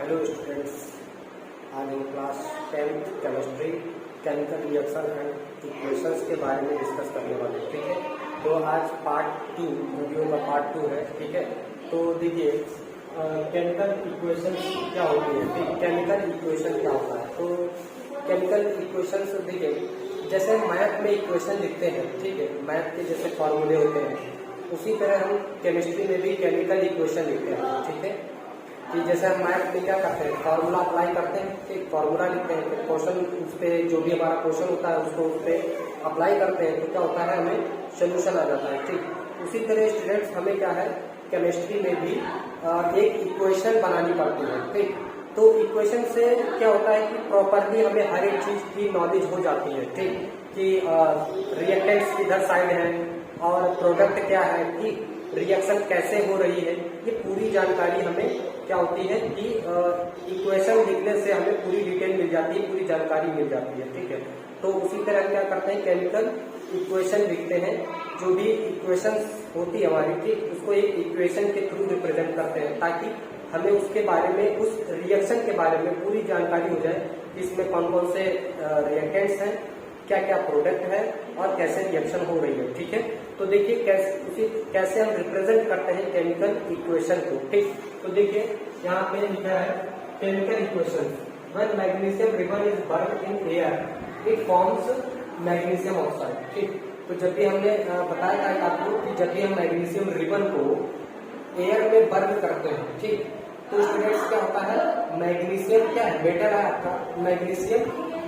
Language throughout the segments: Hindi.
हेलो स्टूडेंट्स, आज हम class 10th chemistry chemical reaction and equations के बारे में डिस्कस करने वाले हैं। ठीक है, तो आज पार्ट 2 वीडियो का पार्ट 2 है। ठीक है, तो देखिए केमिकल इक्वेशंस क्या होती है। ठीक, केमिकल इक्वेशन क्या होता है। तो केमिकल इक्वेशंस देखिए, जैसे मैथ में इक्वेशन लिखते हैं, ठीक है, मैथ के जैसे फॉर्मूले होते हैं, उसी तरह हम केमिस्ट्री में भी केमिकल इक्वेशन लिखते हैं। ठीक है, कि जैसे हम मैथ में क्या करते हैं, फार्मूला अप्लाई करते हैं, एक फार्मूला लिखते हैं, फिर क्वेश्चन उस पर जो भी हमारा क्वेश्चन होता है उसको उस पर अप्लाई करते हैं, तो क्या होता है, हमें सोल्यूशन आ जाता है। ठीक, उसी तरह स्टूडेंट्स हमें क्या है, केमिस्ट्री में भी एक इक्वेशन बनानी पड़ती है। ठीक, तो इक्वेशन से क्या होता है कि प्रॉपरली हमें हर एक चीज की नॉलेज हो जाती है। ठीक, कि रिएक्टेंट्स किधर साइड है और प्रोडक्ट क्या है, कि रिएक्शन कैसे हो रही है, ये पूरी जानकारी हमें क्या होती है कि इक्वेशन लिखने से हमें पूरी डिटेल मिल जाती है, पूरी जानकारी मिल जाती है। ठीक है, तो उसी तरह क्या करते हैं, केमिकल इक्वेशन लिखते हैं, जो भी इक्वेशन होती है हमारी, ठीक, उसको एक इक्वेशन के थ्रू रिप्रेजेंट करते हैं, ताकि हमें उसके बारे में, उस रिएक्शन के बारे में पूरी जानकारी हो जाए कि इसमें कौन कौन से रिएक्टेंट्स हैं, क्या क्या प्रोडक्ट है और कैसे रिएक्शन हो रही है। ठीक है, तो देखिए कैसे हम रिप्रेजेंट करते हैं केमिकल इक्वेशन को। ठीक, तो देखिए यहाँ पे लिखा है chemical equation, when magnesium ribbon is burn in air it forms magnesium oxide. ठीक, तो जब भी हमने बताया था आपको कि जब भी हम मैग्नीशियम रिबन को एयर में बर्न करते हैं, ठीक, तो स्टूडेंट्स क्या होता है, मैग्नीशियम क्या है, मेटल है आपका, मैग्नीशियम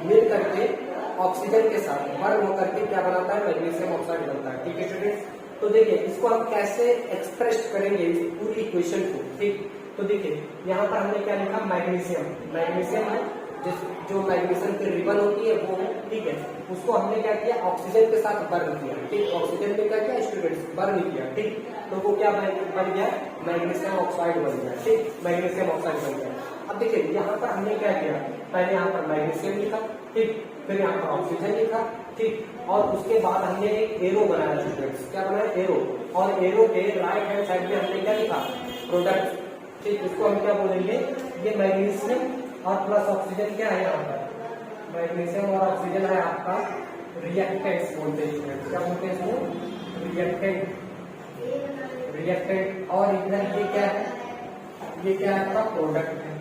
मिल करके ऑक्सीजन के साथ बर्न होकर के क्या बनाता है, मैग्नीशियम ऑक्साइड बनता है। ठीक है स्टूडेंट्स, तो देखिए इसको हम कैसे एक्सप्रेस करेंगे इस पूरी इक्वेशन को। ठीक, तो देखिए यहाँ पर हमने क्या लिखा, मैग्नीशियम है, जो मैग्नीशियम की रिबन होती है वो, ठीक है, उसको हमने क्या किया, ऑक्सीजन के साथ बर्न किया। ठीक, ऑक्सीजन में क्या किया स्टूडेंट्स, बर्न किया। ठीक, तो वो क्या बन गया, मैग्नीशियम ऑक्साइड बन गया। ठीक, मैग्नीशियम ऑक्साइड बन गया। अब देखिए यहाँ पर हमने क्या किया, पहले यहाँ पर मैग्नीशियम लिखा, ठीक, फिर यहाँ पर ऑक्सीजन लिखा, ठीक, और उसके बाद हमने एक एरो बनाया स्टूडेंट्स, क्या बनाया, एरो, और एरो के राइट हैंड साइड में हमने क्या लिखा, प्रोडक्ट। ठीक, इसको हम क्या बोलेंगे, ये मैग्नीशियम और प्लस ऑक्सीजन क्या है, यहाँ पर मैग्नीशियम और ऑक्सीजन है आपका रिएक्टेंट्स बोलते हैं, क्या बोलते हैं इसको, रिएक्टेंट, और इधर ये क्या है, ये क्या है आपका प्रोडक्ट है।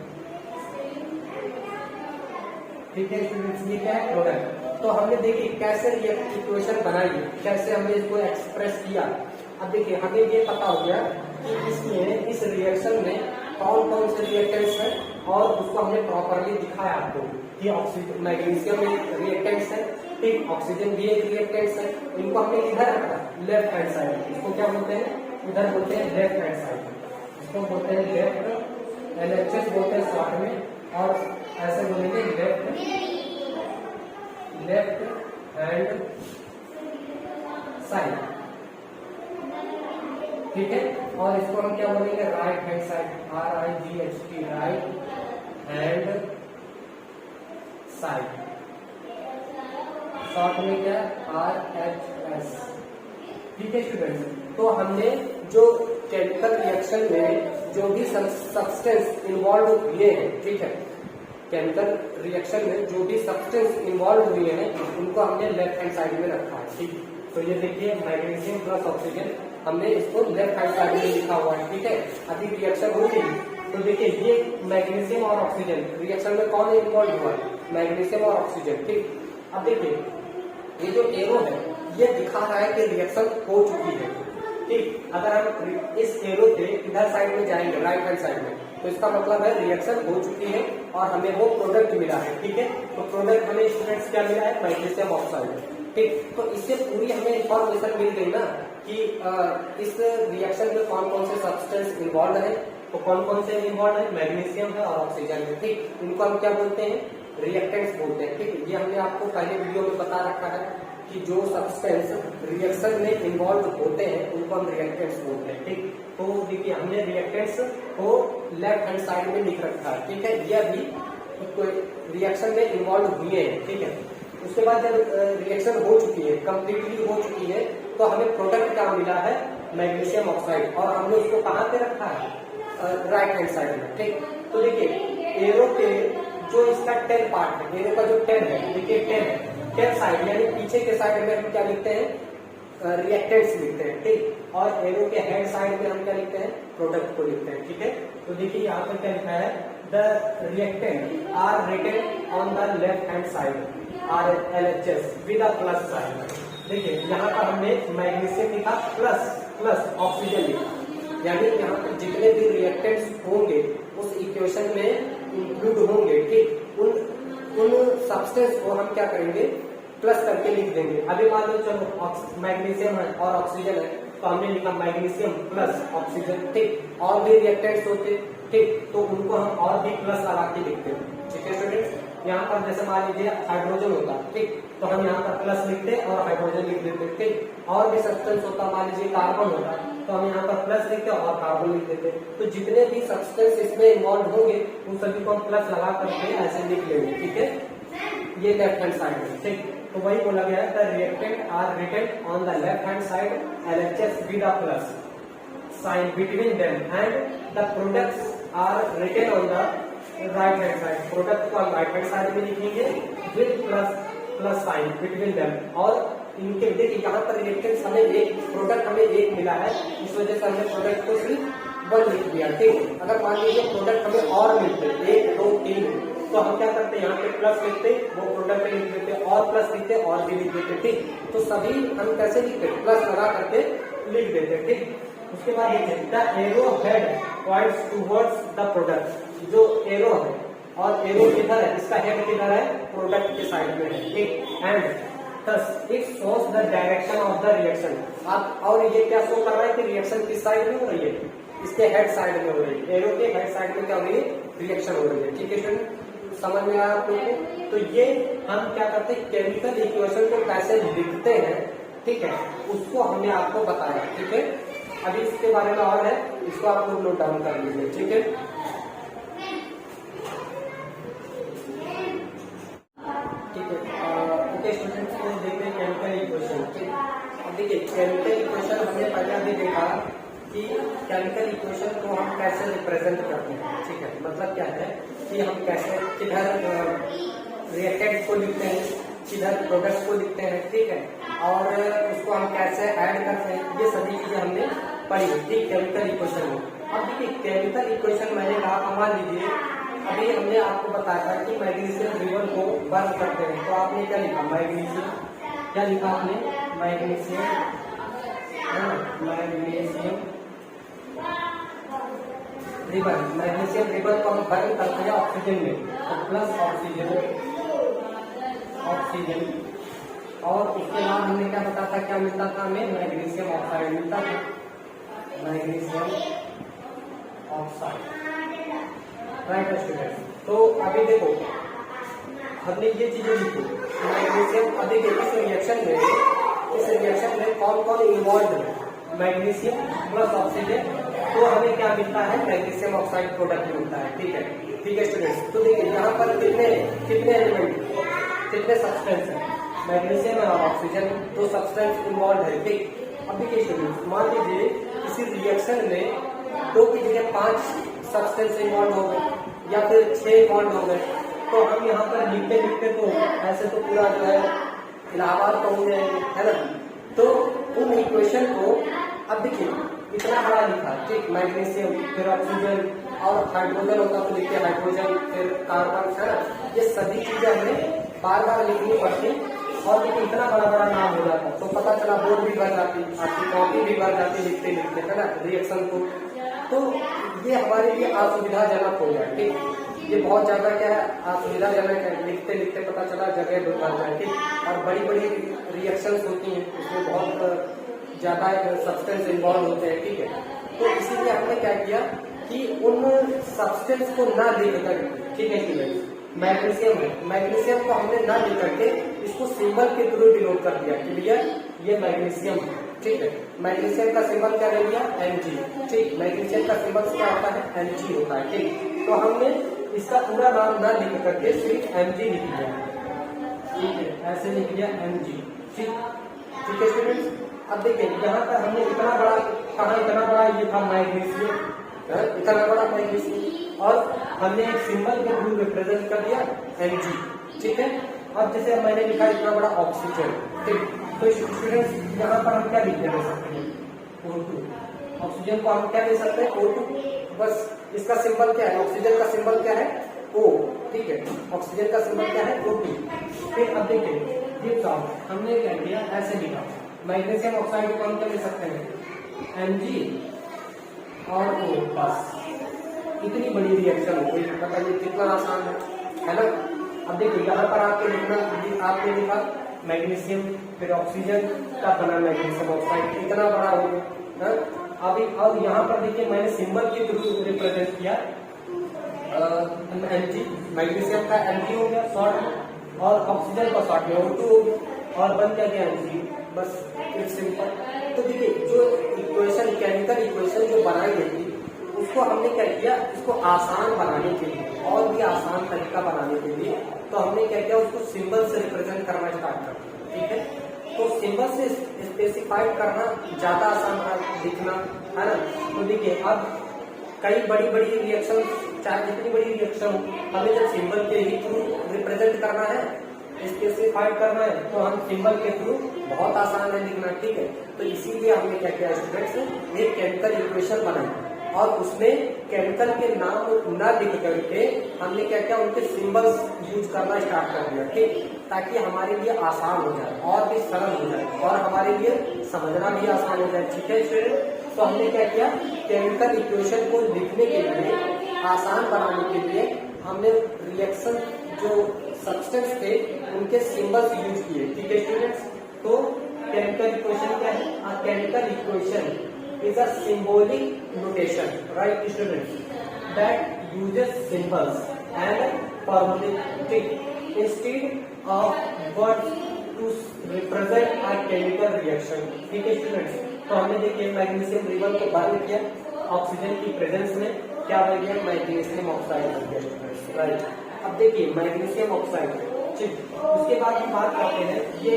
ठीक है स्टूडेंट्स, ये क्या है, प्रोडक्ट। तो हमने देखिए कैसे ये इक्वेशन बनाई, कैसे हमने इसको एक्सप्रेस किया। अब देखिए हमें ये पता हो गया कि इसमें, इस रिएक्शन में कौन कौन से रिएक्टेंट्स हैं, और उसको हमने प्रॉपरली दिखाया आपको कि ऑक्सीजन, मैग्नीशियम एक रिएक्टेंट्स है, ठीक, ऑक्सीजन भी एक रिएक्टेंट्स है, इनको हमने इधर रखा, लेफ्ट हैंड साइड, इसको क्या बोलते हैं, इधर बोलते हैं लेफ्ट हैंड साइड, इसको बोलते हैं लेफ्ट, एलएचएस बोलते हैं शॉर्ट में, और ऐसे बोलेंगे लेफ्ट हैंड साइड। ठीक है, और इसको हम क्या बोलेंगे, right hand side, RIGHT, right hand side, short में क्या, RHS। ठीक है स्टूडेंट्स, तो हमने जो केमिकल रिएक्शन में जो भी सब्सटेंस इन्वॉल्व हुए हैं, ठीक है, केमिकल रिएक्शन में जो भी सब्सटेंस इन्वॉल्व हुए हैं उनको हमने लेफ्ट हैंड साइड में रखा है। ठीक, तो ये देखिए मैग्नीशियम प्लस ऑक्सीजन, हमने इसको लेफ्ट हैंड साइड में लिखा हुआ है। ठीक है, अभी रिएक्शन हो रही है, तो देखिए ये मैग्नीशियम और ऑक्सीजन रिएक्शन में कौन इन्वॉल्व हुआ है, मैग्नीशियम और ऑक्सीजन। ठीक, अब देखिए ये जो एरो है ये दिखा रहा है कि रिएक्शन हो चुकी है। ठीक, अगर हम इस एरो पे इधर साइड में जाएंगे, राइट हैंड साइड में, तो इसका मतलब है रिएक्शन हो चुकी है और हमें वो प्रोडक्ट मिला है। ठीक है, तो प्रोडक्ट हमें स्टूडेंट्स क्या मिला है, मैग्नीशियम ऑक्साइड। ठीक, तो इससे पूरी हमें इंफॉर्मेशन मिल गई ना कि इस रिएक्शन में कौन कौन से सब्सटेंस इन्वॉल्व है, तो कौन कौन से इन्वॉल्व है, मैग्नीशियम है और ऑक्सीजन है। ठीक, इनको हम क्या बोलते हैं, रिएक्टेंट्स बोलते हैं। ठीक, ये हमने आपको पहले वीडियो में बता रखा है कि जो सब्सटेंस रिएक्शन में इन्वॉल्व होते हैं उनको हम रिएक्टेंट्स बोलते हैं। ठीक, तो देखिए हमने रिएक्टेंट्स को लेफ्ट हैंड साइड में लिख रखा है। ठीक है, ये भी रिएक्शन में इन्वॉल्व हुए हैं। ठीक है, उसके बाद जब रिएक्शन हो चुकी है, कंप्लीटली हो चुकी है, तो हमें प्रोडक्ट क्या मिला है, मैग्नीशियम ऑक्साइड, और हमने उसको कहाँ पे रखा है, राइट हैंड साइड में। ठीक, तो देखिए एरो के जो इसका 10 पार्ट है, एरो का जो 10 है, देखिए 10 है, 10 साइड यानी पीछे के साइड में हम क्या लिखते हैं, रिएक्टेंट्स लिखते हैं, ठीक। और एरो के हेड साइड में हम क्या लिखते हैं, प्रोडक्ट को लिखते हैं, ठीक है। तो देखिए यहाँ पर क्या लिखा है, the reactant are written on the left hand side or LHS with a plus sign. देखिए यहाँ पर हमने मैग्नीशियम लिखा प्लस ऑक्सीजन लिखा, यानी यहाँ पर जितने भी रिएक्टेंट्स होंगे उस इक्वेशन में इंक्लूड होंगे, ठीक। उन सब्सटेंस को हम क्या करेंगे, प्लस करके लिख देंगे। अभी मान लो चलो मैग्नीशियम है और ऑक्सीजन है, तो हमने लिखा मैग्नीशियम प्लस ऑक्सीजन, ठीक। और भी रिएक्टेंट्स होते, ठीक, तो उनको हम और भी प्लस लगा के लिखते हैं, ठीक है स्टूडेंट्स। यहाँ पर जैसे मान लीजिए हाइड्रोजन होता, ठीक, तो हम यहाँ पर प्लस लिखते और हाइड्रोजन लिख देते, ठीक। और भी सब्सटेंस होता, मान लीजिए कार्बन होता, तो हम यहाँ पर प्लस लिखते और कार्बन लिख देते। तो जितने भी सब्सटेंस इसमें इन्वॉल्व होंगे उन सभी को हम प्लस लगा करके ऐसे लिख लेंगे, ठीक है। ये लेफ्ट हैंड साइड है, ठीक। तो वही बोला गया है, the reactant are written on the left hand side LHS with a plus sign between them and the products are written on the right hand side. Product को हम राइट हैंड साइड में लिखेंगे with plus sign between them. और इनके देखिए यहाँ पर रिएक्टेंट्स हमें एक प्रोडक्ट हमें एक मिला है, इस वजह से हमने प्रोडक्ट को सिर्फ 1 लिख दिया, ठीक। अगर मान लीजिए प्रोडक्ट हमें और मिलते 1 2 3, तो हम क्या करते, यहाँ पे प्लस लिखते, वो प्रोडक्ट पे लिख देते, और प्लस लिखते और भी लिख देते, ठीक। तो सभी हम कैसे लिखते, प्लस लगा करके लिख देते, ठीक। उसके बाद देखिए the arrow head points towards the product. जो एरो है और एरो किधर है, इसका हेड किधर है, प्रोडक्ट के साइड में है, ठीक। And thus it shows the direction of the reaction। आप और ये क्या शो कर रहा है कि रिएक्शन किस साइड में हो रही है, इसके हेड साइड में हो रही है, एरो के हेड साइड में क्या हो रही है, रिएक्शन हो रही है, ठीक है स्टूडेंट। समझ में आया आप लोगों को। तो ये हम क्या करते हैं, केमिकल इक्वेशन को कैसे लिखते हैं, ठीक है, उसको हमने आपको बताया, ठीक है। अभी इसके बारे में और है, इसको आप लोग नोट डाउन कर लीजिए, ठीक है। ओके स्टूडेंट्स, तो देखते हैं केमिकल इक्वेशन, ठीक। अब देखिए केमिकल इक्वेशन हमने पहले अभी देखा कि केमिकल इक्वेशन को हम कैसे रिप्रेजेंट करते हैं, ठीक है। मतलब क्या है कि हम कैसे किधर रिएक्टेंट को लिखते हैं, किधर प्रोडक्ट्स को लिखते हैं, ठीक है, और उसको हम कैसे ऐड करते हैं, ये सभी चीजें हमने पढ़ी, ठीक, केमिकल इक्वेशन में। अब देखिए केमिकल इक्वेशन मैंने कहा, मान लीजिए अभी हमने आपको बताया था कि मैग्नीशियम रिबन को बर्न करते हैं, तो आपने क्या लिखा, मैग्नीशियम, क्या लिखा आपने, मैग्नीशियम रिबन, मैग्नीशियम रिबन को हम बर्न करते हैं ऑक्सीजन में, तो प्लस ऑक्सीजन। और उसके बाद हमने क्या बताया था, क्या मिलता था हमें, मैग्नीशियम ऑक्साइड मिलता था, मैग्नीशियम ऑक्साइड, राइट स्टूडेंट। तो अभी देखो हमने ये चीजें लिखी, मैग्नीशियम, अभी इस रिएक्शन में कौन कौन इन्वॉल्व है, मैग्नीशियम प्लस ऑक्सीजन, तो हमें क्या मिलता है, मैग्नीशियम ऑक्साइड प्रोडक्ट मिलता है, ठीक है, ठीक है स्टूडेंट्स। तो देखिए यहाँ पर कितने एलिमेंट, कितने सब्सटेंस है, मैग्नीशियम और ऑक्सीजन, दो सब्सटेंस इन्वॉल्व है, ठीक। अब देखिए स्टूडेंट्स, मान लीजिए किसी रिएक्शन में 2 की जगह 5 सब्सटेंस इन्वॉल्व हो गए या फिर 6 इन्वॉल्व हो गए, तो हम यहाँ पर लिखते लिखते तो ऐसे तो पूरा जो है इलाहाबाद पहुंच जाएंगे, है ना। तो उन इक्वेशन को अब देखिए इतना बड़ा लिखा, ठीक, मैग्नीशियम फिर ऑक्सीजन और हाइड्रोजन होता तो लिखिए हाइड्रोजन, फिर कार्बन, है ना। ये सभी चीजें हमें बार बार लिखनी पड़ती, और देखिए इतना बड़ा बड़ा नाम हो जाता तो पता चला बोर्ड भी भर जाती, आपकी कॉपी भी भर जाती लिखते लिखते, है ना, रिएक्शन को। तो ये हमारे लिए असुविधाजनक हो गया, ठीक। ये बहुत ज्यादा क्या है, असुविधाजनक है, लिखते लिखते पता चला जगह भर जाए, ठीक। और बड़ी बड़ी रिएक्शंस होती हैं, उसमें बहुत ज्यादा सब्सटेंस इन्वॉल्व होते हैं, ठीक है। तो इसीलिए हमने क्या किया कि उन सब्सटेंस को ना लिख कर, ठीक है कि मैग्नीशियम है, मैग्नीशियम को हमने ना लिख करके इसको सिंबल के थ्रू डिनोट कर दिया कि भैया ये मैग्नीशियम है, ठीक है। मैग्नीशियम का सिंबल क्या ले लिया, Mg, ठीक। मैग्नीशियम का सिंबल क्या होता है, Mg होता है, ठीक। तो हमने इसका पूरा नाम ना लिख करके सिर्फ Mg लिख दिया, ठीक है, ऐसे लिख दिया Mg, ठीक, ठीक है स्टूडेंट्स। अब देखिए यहाँ पर हमने इतना बड़ा, कहा इतना बड़ा ये था मैग्नीशियम, इतना बड़ा मैग्नीशियम, और हमने एक सिंबल के थ्रू रिप्रेजेंट कर दिया Mg, ठीक है। अब जैसे मैंने लिखा इतना बड़ा ऑक्सीजन, ठीक, तो स्टूडेंट्स यहाँ पर हम क्या लिख दे सकते हैं, O2। ऑक्सीजन को हम क्या ले सकते हैं, O2। बस इसका सिंबल क्या है, ऑक्सीजन का सिंबल क्या है, O, ठीक है। ऑक्सीजन का सिंबल क्या है, O2। फिर अब देखिए ये हमने क्या किया, ऐसे लिखा मैग्नीशियम ऑक्साइड को हम क्या ले सकते हैं, Mg और O, बस इतनी बड़ी रिएक्शन हो गई। बताइए कितना आसान है ना। अब देखिए यहाँ पर आपके लिखना, आपने लिखा मैग्नीशियम, फिर ऑक्सीजन का बना मैग्नीशियम ऑक्साइड, इतना बड़ा हो गया। अभी अब यहाँ पर देखिए मैंने सिंबल के थ्रू रिप्रेजेंट किया Mg, मैग्नीशियम का Mg हो गया शॉर्ट में, और ऑक्सीजन का शॉर्ट में O2 हो गया, और बन क्या गया Mg, बस इट्स सिंपल। तो देखिए जो इक्वेशन, केमिकल इक्वेशन जो बनाई गई थी, उसको हमने क्या किया, इसको आसान बनाने के लिए, और भी आसान तरीका बनाने के लिए, तो हमने क्या किया, उसको सिंबल से रिप्रेजेंट करना स्टार्ट कर दिया, ठीक है। तो सिंबल से स्पेसिफाइड करना ज्यादा आसान था दिखना, है ना। तो देखिए अब कई बड़ी बड़ी रिएक्शन, चाहे जितनी बड़ी रिएक्शन हो, हमें जब सिंबल के ही थ्रू रिप्रेजेंट करना है, स्पेसिफाइड करना है, तो हम सिंबल के थ्रू बहुत आसान है लिखना, ठीक है। तो इसीलिए हमने क्या किया स्टूडेंट्स, एक केमिकल इक्वेशन बनाई, और उसमें केमिकल के नाम न लिख करके हमने क्या किया, उनके सिंबल्स यूज करना स्टार्ट कर दिया, ठीक, ताकि हमारे लिए आसान हो जाए और भी सरल हो जाए, और हमारे लिए समझना भी आसान हो जाए, ठीक है स्टूडेंट। तो हमने क्या किया, केमिकल इक्वेशन को लिखने के लिए, आसान बनाने के लिए, हमने रिएक्शन जो सब्सटेंस थे उनके सिंबल्स यूज किए, ठीक है स्टूडेंट्स। तो केमिकल इक्वेशन क्या है, chemical equation is a symbolic notation, right students, that uses symbols and formulae instead of words to represent a chemical reaction, ठीक है स्टूडेंट्स। तो हमने देखिए मैग्नीशियम रिबन को बर्न किया, ऑक्सीजन की प्रेजेंस में क्या बन गया, मैग्नीशियम ऑक्साइड बन गया स्टूडेंट्स, राइट। अब देखिए मैग्नीशियम ऑक्साइड, ठीक, उसके बाद हम बात करते हैं, ये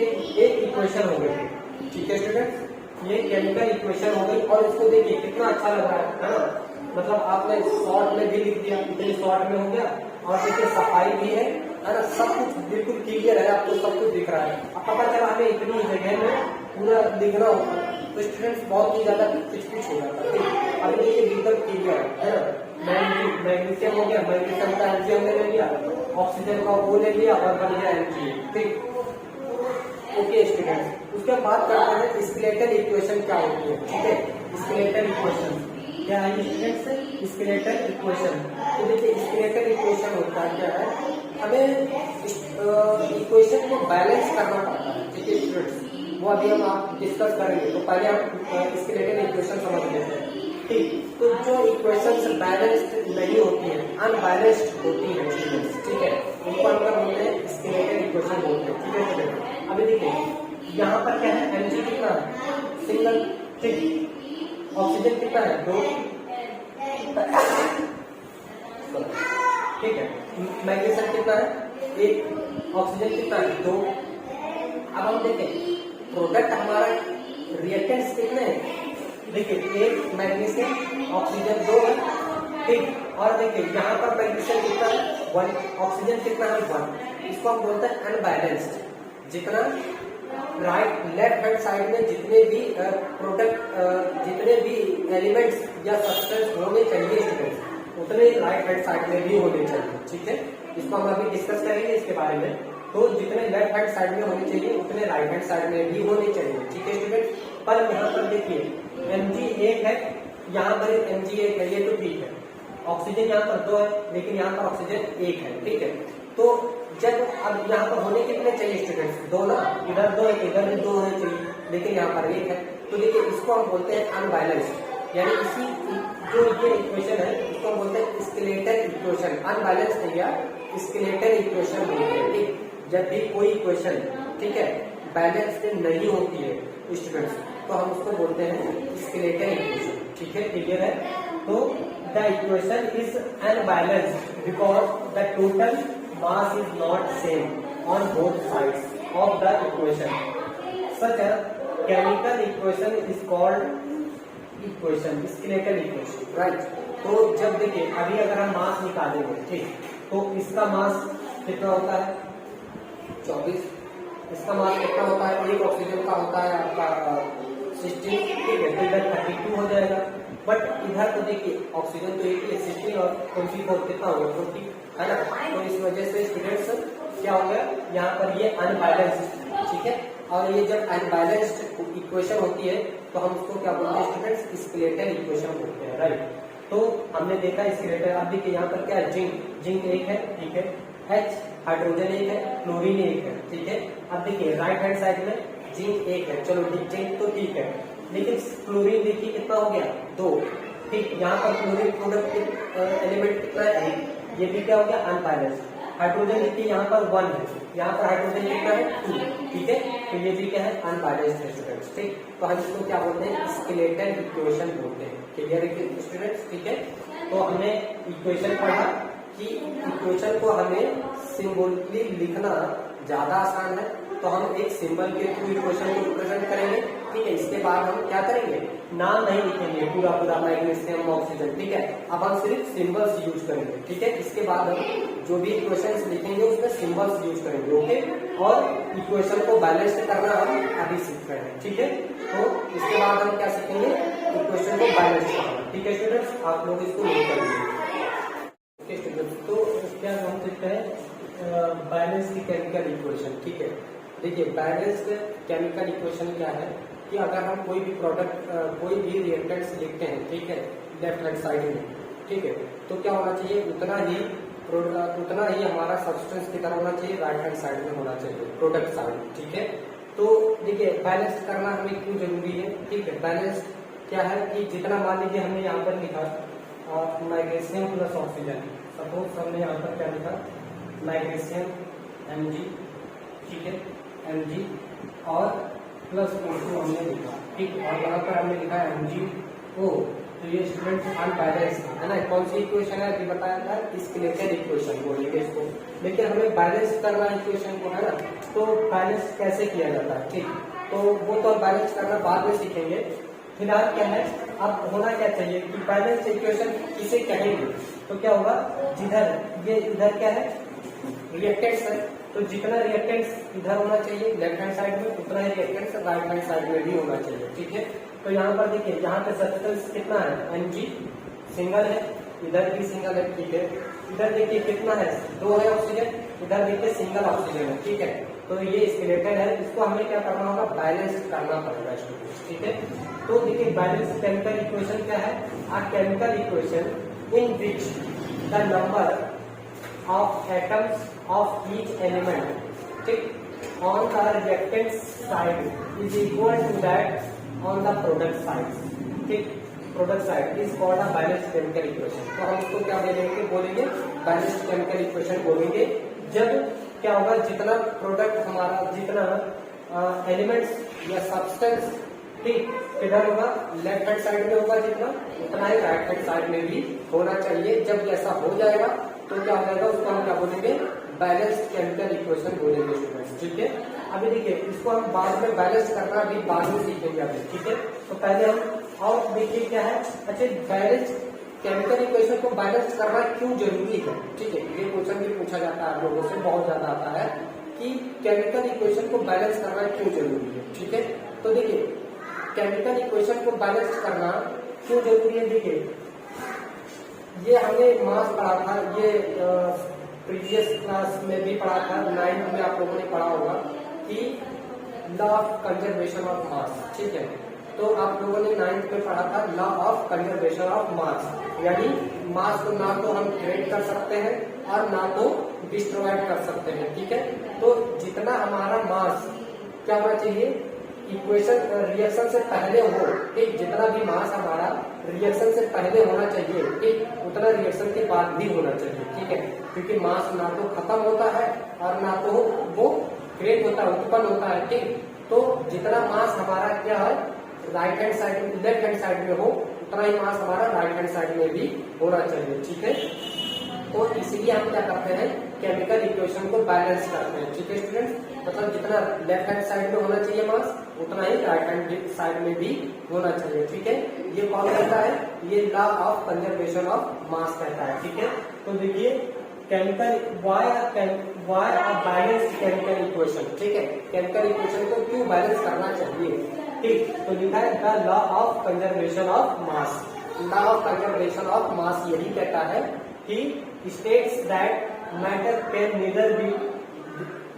एक इक्वेशन हो गई, ठीक है स्टूडेंट्स, ये केमिकल इक्वेशन हो गई। और इसको देखिए कितना अच्छा लग रहा है ना, मतलब आपने शॉर्ट में भी लिख दिया, इतनी शॉर्ट में हो गया, और देखिए सफाई भी है ना, सब कुछ बिल्कुल क्लियर है, आपको सब कुछ दिख रहा है। अब पता चला हमें इतनी जगह में पूरा लिखना होगा, तो स्टूडेंट्स बहुत ही ज्यादा कुछ हो जाता है। अभी देखिए बिल्कुल क्लियर है ना, मैग्नीशियम हो गया, मैग्नीशियम का Mg हमने ले लिया, ऑक्सीजन का वो ले लिया, और बन गया Mg, ठीक, ओके स्टूडेंट्स। उसके बाद करते हैं स्केलेटल इक्वेशन क्या होती है, ठीक है। स्केलेटल इक्वेशन क्या है स्टूडेंट्स, स्केलेटल इक्वेशन। तो देखिए स्केलेटल इक्वेशन होता है क्या है, हमें इक्वेशन को बैलेंस करना पड़ता है, ठीक है स्टूडेंट्स, वो अभी हम आप डिस्कस करेंगे। तो पहले हम स्केलेटल इक्वेशन समझ लेते हैं, ठीक। तो जो इक्वेशन बैलेंस्ड नहीं होती है, अनबैलेंस्ड होती है स्टूडेंट्स, ठीक है, उनको हम क्या बोलते हैं, स्केलेटल इक्वेशन बोलते हैं, ठीक है स्टूडेंट्स। अभी देखिए यहाँ पर क्या है, Mg कितना है, सिंगल, ठीक, ऑक्सीजन कितना है, 2, ठीक है, मैग्नीशियम कितना है, 1, ऑक्सीजन कितना है, 2। अब हम देखें प्रोडक्ट हमारा रिएक्टेंट्स कितने हैं, देखिए 1 मैग्नीशियम, ऑक्सीजन 2 है, ठीक, और देखिए यहाँ पर मैग्नीशियम कितना है, 1, ऑक्सीजन कितना है, 1। इसको हम बोलते हैं अनबैलेंस्ड। जितना राइट लेफ्ट हैंड साइड में जितने भी प्रोडक्ट, जितने भी एलिमेंट्स या सब्सटेंस होने चाहिए उतने राइट हैंड साइड में भी होने चाहिए, ठीक है। इसको हम अभी डिस्कस करेंगे इसके बारे में। तो जितने लेफ्ट हैंड साइड में होने चाहिए उतने राइट हैंड साइड में भी होने चाहिए, ठीक है स्टूडेंट। पर यहाँ पर देखिए Mg 1 है, यहाँ पर Mg 1 है, ये तो ठीक है। ऑक्सीजन यहाँ पर 2 है, लेकिन यहाँ पर ऑक्सीजन 1 है, ठीक है। तो जब अब यहाँ पर होने कितने चाहिए स्टूडेंट्स, 2 ना, इधर 2 है, इधर भी 2 होने चाहिए, लेकिन यहाँ पर 1 है। तो देखिए इसको हम बोलते हैं अनबैलेंस्ड, यानी इसी जो ये इक्वेशन है इसको हम बोलते हैं स्केलेटल इक्वेशन। अनबैलेंस नहीं है, स्केलेटल इक्वेशन बोलते हैं, ठीक। जब भी कोई इक्वेशन, ठीक है, बैलेंस्ड नहीं होती है स्टूडेंट्स, तो हम उसको बोलते हैं स्केलेटल इक्वेशन, ठीक है, क्लियर है। तो the equation is unbalanced because the total mass is not same on both sides of the equation. Such a chemical equation is called equation, skeletal equation, right? तो जब देखिए अभी अगर हम मास निकालेंगे, ठीक, तो इसका मास कितना होता है 24, इसका मास कितना होता है, एक ऑक्सीजन का होता है आपका 16, ठीक है, तो इधर 32 हो जाएगा। बट इधर तो देखिए ऑक्सीजन तो एक 16 और 24 कितना हो गया 40, है ना। तो इस वजह से स्टूडेंट्स क्या हो गया यहाँ पर ये अनबैलेंस्ड, ठीक है। और ये जब अनबैलेंस्ड इक्वेशन होती है तो हम उसको क्या बोलते हैं स्टूडेंट्स, स्केलेटल इक्वेशन बोलते हैं, राइट। तो हमने देखा स्केलेटल। अब देखिए यहाँ पर क्या है, जिंक एक है, ठीक है, H हाइड्रोजन एक है, क्लोरीन एक है, ठीक है। अब देखिए राइट हैंड साइड में जिंक एक है, चलो जिंक तो ठीक है, लेकिन क्लोरीन देखिए कितना हो गया 2, ठीक। यहाँ पर क्लोरीन प्रोडक्ट एलिमेंट कितना है, ये भी क्या हो गया अनबैलेंस्ड। हाइड्रोजन देखिए यहाँ पर 1 है, यहाँ पर हाइड्रोजन कितना है 2, ठीक है, तो ये भी क्या है अनबैलेंस्ड है स्टूडेंट्स, ठीक। तो हम इसको क्या बोलते हैं स्केलेटल इक्वेशन बोलते हैं, क्लियर है स्टूडेंट्स, ठीक है। तो हमने इक्वेशन पढ़ा कि इक्वेशन को हमें सिंबॉलिकली लिखना ज्यादा आसान है, तो हम एक सिंबल के थ्रू इक्वेशन को रिप्रेजेंट करेंगे, ठीक है। इसके बाद हम क्या करेंगे, नाम नहीं लिखेंगे पूरा मैग्नीशियम ऑक्सीजन, ठीक है। अब हम सिर्फ सिंबल्स यूज करेंगे, ठीक है। इसके बाद हम जो भी इक्वेशंस लिखेंगे उसमें सिंबल्स यूज करेंगे, ओके। और इक्वेशन को बैलेंस करना हम अभी सीख रहे हैं, ठीक है। तो इसके बाद हम क्या सीखेंगे, इक्वेशन को बैलेंस करना, ठीक है स्टूडेंट्स। आप लोग इसको नोट करेंगे, ओके स्टूडेंट्स। तो क्या हम सीखते हैं बैलेंस की केमिकल इक्वेशन, ठीक है। देखिए बैलेंस केमिकल इक्वेशन क्या है कि अगर हम कोई भी प्रोडक्ट कोई भी रिएक्टेंट्स लिखते हैं, ठीक है, लेफ्ट हैंड साइड में, ठीक है, तो क्या होना चाहिए उतना ही हमारा सब्सटेंस कितना होना चाहिए, राइट हैंड साइड में होना चाहिए, प्रोडक्ट साइड, ठीक है। तो देखिए बैलेंस करना हमें क्यों जरूरी है, ठीक है। बैलेंस क्या है कि जितना मान लीजिए हमने यहाँ पर लिखा मैग्नीशियम प्लस ऑक्सीजन, सपोज हमने यहाँ पर क्या लिखा मैग्नीशियम Mg, ठीक है, Mg और प्लस O2 हमने लिखा, ठीक। और यहाँ पर हमने लिखा है MgO, तो ये स्टूडेंट अनबैलेंस है ना। कौन सी इक्वेशन है अभी बताया था, स्केलेटल इक्वेशन बोलेंगे इसको, लेकिन हमें बैलेंस करना इक्वेशन को, है ना। तो बैलेंस कैसे किया जाता है, ठीक, तो वो तो बैलेंस करना बाद में सीखेंगे। फिलहाल क्या है, अब होना क्या चाहिए कि बैलेंस इक्वेशन किसे कहेंगे, तो क्या होगा, जिधर ये इधर क्या है रिएक्टेंट्स है, तो जितना रिएक्टेंट्स इधर होना चाहिए लेफ्ट हैंड साइड में, उतना ही रिएक्टेंट्स राइट हैंड साइड में भी होना चाहिए, ठीक है। तो यहाँ पर देखिए यहाँ पे सब्सटेंस कितना है, Mg सिंगल है, इधर भी सिंगल है, ठीक है। इधर देखिए कितना है 2 है ऑक्सीजन, इधर देखिए सिंगल ऑक्सीजन है, ठीक है। तो ये स्केलेटल है, इसको हमें क्या करना होगा, बैलेंस करना पड़ेगा स्टूडेंट्स, ठीक है। तो देखिए बैलेंस केमिकल इक्वेशन क्या है, a chemical equation in which the number of atoms of each element, ठीक, on the reactant side is equal to that on the product side, ठीक। Product side is called a balanced chemical equation. तो हम इसको क्या बोलेंगे बैलेंस्ड केमिकल इक्वेशन बोलेंगे जब क्या होगा, जितना प्रोडक्ट हमारा जितना एलिमेंट्स या सब्सटेंस, ठीक, किधर होगा लेफ्ट हैंड साइड में होगा जितना, उतना ही राइट हैंड साइड में भी होना चाहिए। जब ऐसा हो जाएगा तो क्या हो जाएगा, उसको हम क्या बोलेंगे बैलेंस्ड केमिकल इक्वेशन बोलेंगे स्टूडेंट्स, ठीक है। अभी देखिए इसको हम बाद में बैलेंस करना भी बाद में सीखेंगे अभी, ठीक है। तो पहले हम और देखिए क्या है, अच्छा बैलेंस केमिकल इक्वेशन को बैलेंस करना क्यों जरूरी है, ठीक है। ये क्वेश्चन भी पूछा जाता है आप लोगों से, बहुत ज्यादा आता है कि केमिकल इक्वेशन को बैलेंस करना क्यों जरूरी है, ठीक है। तो देखिए केमिकल इक्वेशन को बैलेंस करना क्यों जरूरी है, देखिए ये हमने मास पढ़ा था, ये प्रीवियस क्लास में भी पढ़ा था, 9th में आप लोगों ने पढ़ा होगा कि law of conservation of mass, ठीक है। तो आप लोगों ने 9th में पढ़ा था law of conservation of mass, यानी मास को ना तो हम क्रिएट कर सकते हैं और ना तो डिस्ट्रॉय कर सकते हैं, ठीक है। तो जितना हमारा मास क्या होना चाहिए, इक्वेशन रिएक्शन से पहले हो, ठीक, जितना भी मास हमारा रिएक्शन से पहले होना चाहिए, ठीक, उतना रिएक्शन के बाद भी होना चाहिए, ठीक है। क्योंकि मास ना तो खत्म होता है और ना तो वो क्रिएट होता है, उत्पन्न होता है, ठीक। तो जितना मास हमारा क्या है राइट हैंड साइड में लेफ्ट हैंड साइड में हो, उतना ही मास हमारा राइट हैंड साइड में भी होना चाहिए, ठीक है। तो इसलिए हम क्या करते हैं केमिकल इक्वेशन को बैलेंस करते हैं, ठीक है स्टूडेंट्स। मतलब जितना लेफ्ट हैंड साइड में होना चाहिए मास उतना ही राइट हैंड साइड में भी होना चाहिए। ठीक है, ये कौन कहता है? ये law of conservation of mass कहता है। ठीक है, तो देखिए chemical why a balance chemical equation. ठीक है, केमिकल इक्वेशन को क्यों बैलेंस करना चाहिए? ठीक, तो लिखा है the law of conservation of mass. Law of conservation of mass यही कहता है कि states that matter can neither be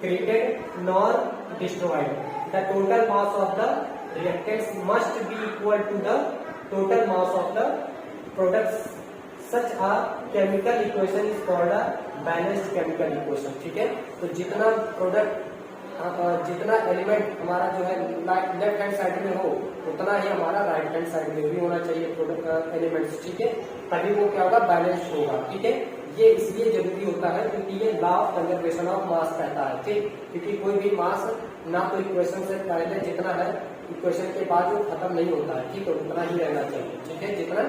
created nor destroyed. The total mass of the reactants must be equal to the total mass of the products. Such a chemical equation is called a balanced chemical equation. ठीक है, तो जितना प्रोडक्ट जितना एलिमेंट हमारा जो है लेफ्ट हैंड साइड में हो उतना ही हमारा राइट हैंड साइड में भी होना चाहिए प्रोडक्ट एलिमेंट्स। ठीक है, तभी वो क्या होगा? बैलेंस होगा। ठीक है, ये इसलिए जरूरी होता है क्योंकि ये law of conservation of mass कहता है। ठीक, क्योंकि कोई भी मास ना तो इक्वेशन से पहले जितना है इक्वेशन के बाद जो खत्म नहीं होता है। ठीक है, उतना ही रहना चाहिए। ठीक है, जितना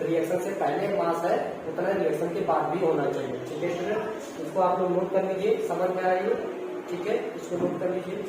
रिएक्शन से पहले मास है उतना रिएक्शन के बाद भी होना चाहिए। ठीक है स्टूडेंट, इसको आप लोग नोट कर लीजिए, समझ में आइए। ठीक है, इसको नोट कर लीजिए।